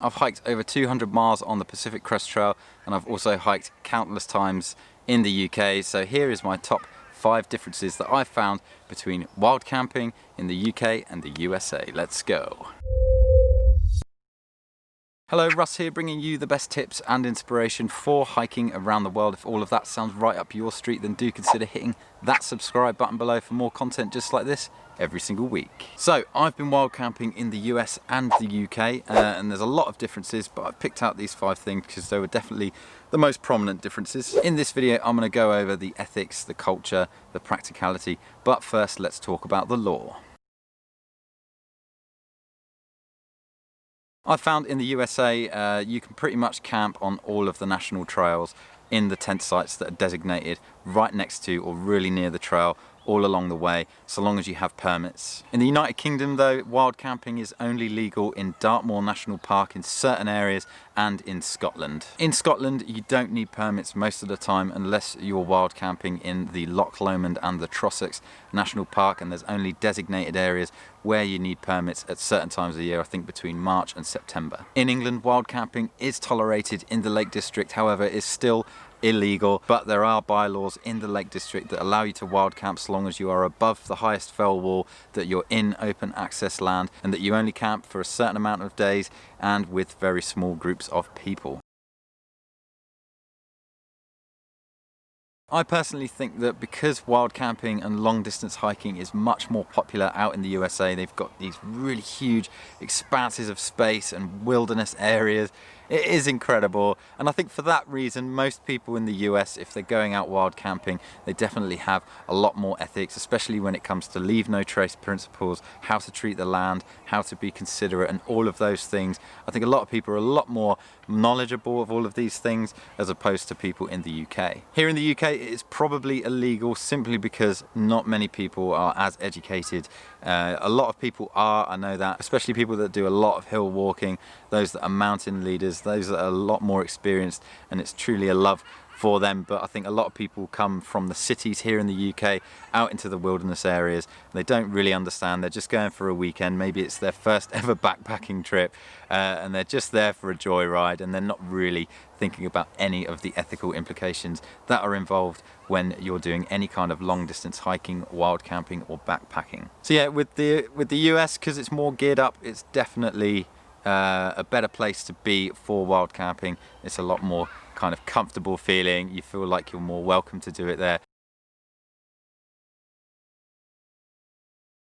I've hiked over 200 miles on the Pacific Crest Trail, and I've also hiked countless times in the UK. So here is my top 5 differences that I've found between wild camping in the UK and the USA. Let's go. Hello, Russ here, bringing you the best tips and inspiration for hiking around the world. If all of that sounds right up your street, then do consider hitting that subscribe button below for more content just like this every single week. So I've been wild camping in the US and the UK, and there's a lot of differences, but I've picked out these 5 things because they were definitely the most prominent differences. In this video, I'm going to go over the ethics, the culture, the practicality, but first let's talk about the law. I found in the USA you can pretty much camp on all of the national trails in the tent sites that are designated right next to or really near the trail all along the way, so long as you have permits. In the United Kingdom though, wild camping is only legal in Dartmoor National Park in certain areas and in Scotland. In Scotland you don't need permits most of the time unless you're wild camping in the Loch Lomond and the Trossachs National Park, and there's only designated areas where you need permits at certain times of the year, I think between March and September. In England, wild camping is tolerated in the Lake District, however is still illegal, but there are bylaws in the Lake District that allow you to wild camp so long as you are above the highest fell wall, that you're in open access land, and that you only camp for a certain amount of days and with very small groups of people. I personally think that because wild camping and long distance hiking is much more popular out in the USA, they've got these really huge expanses of space and wilderness areas. It is incredible, and I think for that reason most people in the US, if they're going out wild camping, they definitely have a lot more ethics, especially when it comes to leave no trace principles, how to treat the land, how to be considerate, and all of those things. I think a lot of people are a lot more knowledgeable of all of these things as opposed to people in the UK. Here in the UK it is probably illegal simply because not many people are as educated. A lot of people are, I know that, especially people that do a lot of hill walking, those that are mountain leaders, those that are a lot more experienced, and it's truly a love for them. But I think a lot of people come from the cities here in the UK out into the wilderness areas. They don't really understand, they're just going for a weekend, maybe it's their first ever backpacking trip, and they're just there for a joyride, and they're not really thinking about any of the ethical implications that are involved when you're doing any kind of long distance hiking, wild camping or backpacking. So yeah, with the US, because it's more geared up, it's definitely a better place to be for wild camping. It's a lot more kind of comfortable feeling, you feel like you're more welcome to do it there.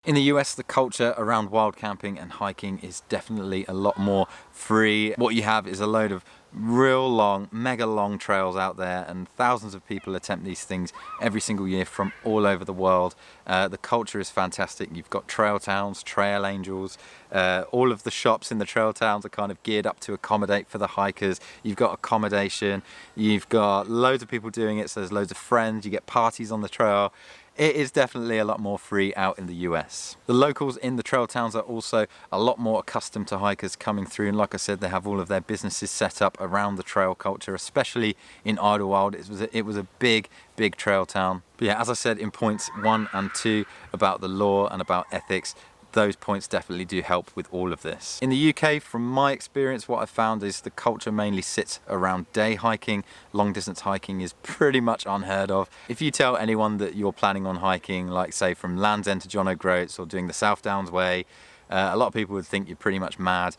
In the US, the culture around wild camping and hiking is definitely a lot more free. What you have is a load of real long, mega long trails out there, and thousands of people attempt these things every single year from all over the world. The culture is fantastic. You've got trail towns, trail angels, all of the shops in the trail towns are kind of geared up to accommodate for the hikers. You've got accommodation, you've got loads of people doing it, so there's loads of friends, you get parties on the trail. It is definitely a lot more free out in the US. The locals in the trail towns are also a lot more accustomed to hikers coming through, and like I said, they have all of their businesses set up around the trail culture, especially in Idlewild. It was a big trail town. But yeah, as I said in points 1 and 2 about the law and about ethics, those points definitely do help with all of this. In the UK, from my experience, what I've found is the culture mainly sits around day hiking. Long distance hiking is pretty much unheard of. If you tell anyone that you're planning on hiking, like say from Land's End to John O'Groats or doing the South Downs Way, a lot of people would think you're pretty much mad.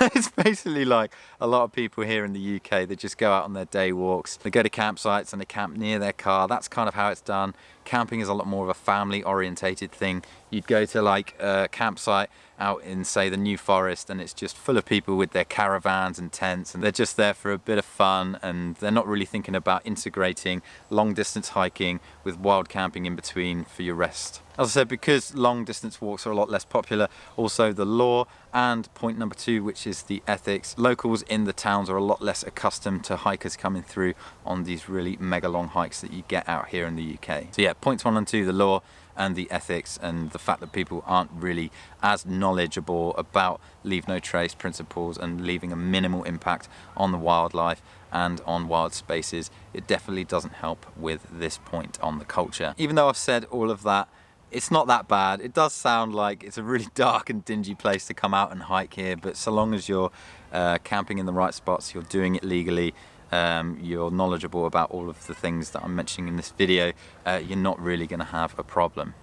It's basically like a lot of people here in the UK, they just go out on their day walks, they go to campsites and they camp near their car. That's kind of how it's done. Camping is a lot more of a family orientated thing. You'd go to like a campsite out in say the New Forest, and it's just full of people with their caravans and tents, and they're just there for a bit of fun, and they're not really thinking about integrating long distance hiking with wild camping in between for your rest. As I said, because long distance walks are a lot less popular, also the law, and point number 2, which is the ethics. Locals in the towns are a lot less accustomed to hikers coming through on these really mega long hikes that you get out here in the UK. So yeah, points 1 and 2, the law and the ethics, and the fact that people aren't really as knowledgeable about leave no trace principles and leaving a minimal impact on the wildlife and on wild spaces. It definitely doesn't help with this point on the culture. Even though I've said all of that, It's not that bad. It does sound like it's a really dark and dingy place to come out and hike here, but so long as you're camping in the right spots, you're doing it legally, you're knowledgeable about all of the things that I'm mentioning in this video, you're not really going to have a problem.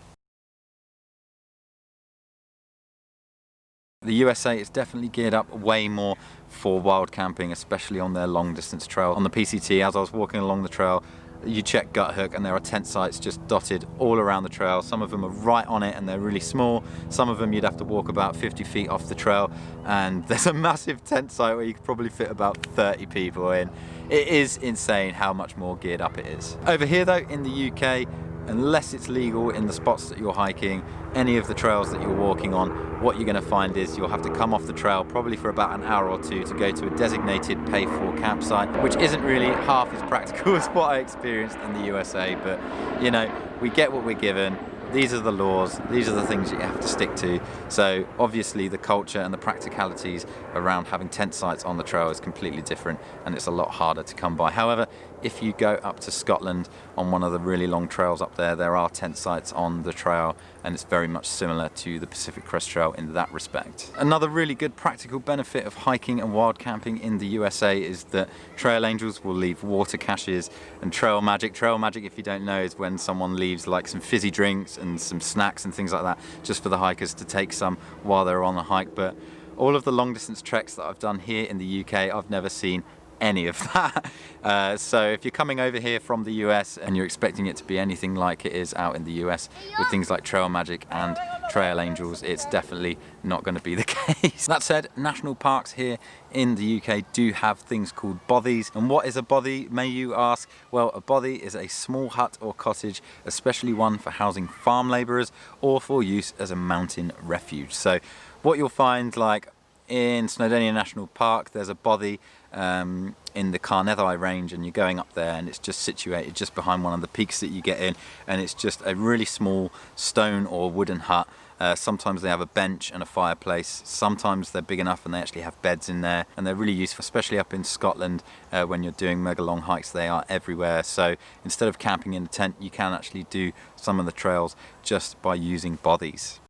The USA is definitely geared up way more for wild camping, especially on their long distance trail. On the PCT, as I was walking along the trail, you check Gut Hook and there are tent sites just dotted all around the trail. Some of them are right on it and they're really small. Some of them you'd have to walk about 50 feet off the trail, and there's a massive tent site where you could probably fit about 30 people in. It is insane how much more geared up it is. Over here though, in the UK, unless it's legal in the spots that you're hiking, any of the trails that you're walking on, what you're going to find is you'll have to come off the trail probably for about an hour or two to go to a designated pay-for campsite, which isn't really half as practical as what I experienced in the USA, but you know, we get what we're given. These are the laws, these are the things you have to stick to. So obviously the culture and the practicalities around having tent sites on the trail is completely different, and it's a lot harder to come by. However, if you go up to Scotland on one of the really long trails up there, there are tent sites on the trail, and it's very much similar to the Pacific Crest Trail in that respect. Another really good practical benefit of hiking and wild camping in the USA is that trail angels will leave water caches and trail magic. Trail magic, if you don't know, is when someone leaves like some fizzy drinks and some snacks and things like that just for the hikers to take some while they're on the hike. But all of the long distance treks that I've done here in the UK, I've never seen any of that. So if you're coming over here from the US and you're expecting it to be anything like it is out in the US with things like trail magic and trail angels, it's definitely not going to be the case. That said, national parks here in the UK do have things called bothies. And what is a bothy, may you ask? Well, a bothy is a small hut or cottage, especially one for housing farm labourers or for use as a mountain refuge. So what you'll find, like in Snowdonia National Park, there's a bothy in the Carnethai range, and you're going up there and it's just situated just behind one of the peaks that you get in, and it's just a really small stone or wooden hut. Sometimes they have a bench and a fireplace, sometimes they're big enough and they actually have beds in there, and they're really useful, especially up in Scotland when you're doing mega long hikes. They are everywhere, so instead of camping in a tent, you can actually do some of the trails just by using bothies.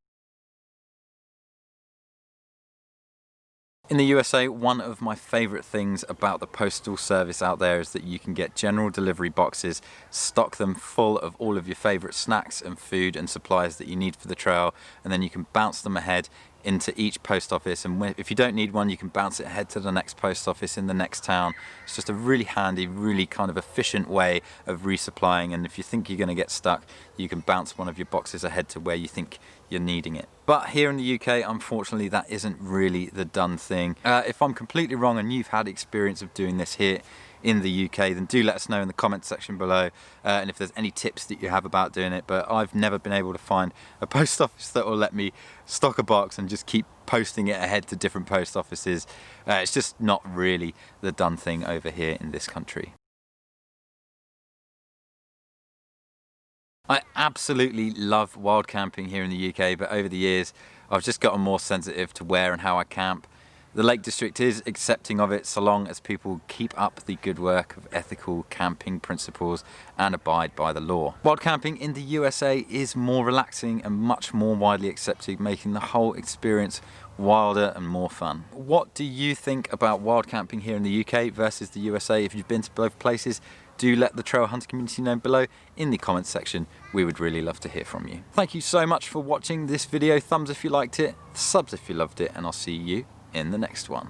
In the USA, one of my favourite things about the postal service out there is that you can get general delivery boxes, stock them full of all of your favourite snacks and food and supplies that you need for the trail, and then you can bounce them ahead into each post office, and if you don't need one, you can bounce it ahead to the next post office in the next town. It's just a really handy, really kind of efficient way of resupplying, and if you think you're going to get stuck, you can bounce one of your boxes ahead to where you think you're needing it. But here in the UK, unfortunately, that isn't really the done thing. If I'm completely wrong and you've had experience of doing this here in the UK, then do let us know in the comments section below, and if there's any tips that you have about doing it. But I've never been able to find a post office that will let me stock a box and just keep posting it ahead to different post offices. It's just not really the done thing over here in this country. I absolutely love wild camping here in the UK, but over the years I've just gotten more sensitive to where and how I camp. The Lake District is accepting of it so long as people keep up the good work of ethical camping principles and abide by the law. Wild camping in the USA is more relaxing and much more widely accepted, making the whole experience wilder and more fun. What do you think about wild camping here in the UK versus the USA? If you've been to both places, do let the trail hunter community know below in the comments section. We would really love to hear from you. Thank you so much for watching this video. Thumbs if you liked it, subs if you loved it, and I'll see you in the next one.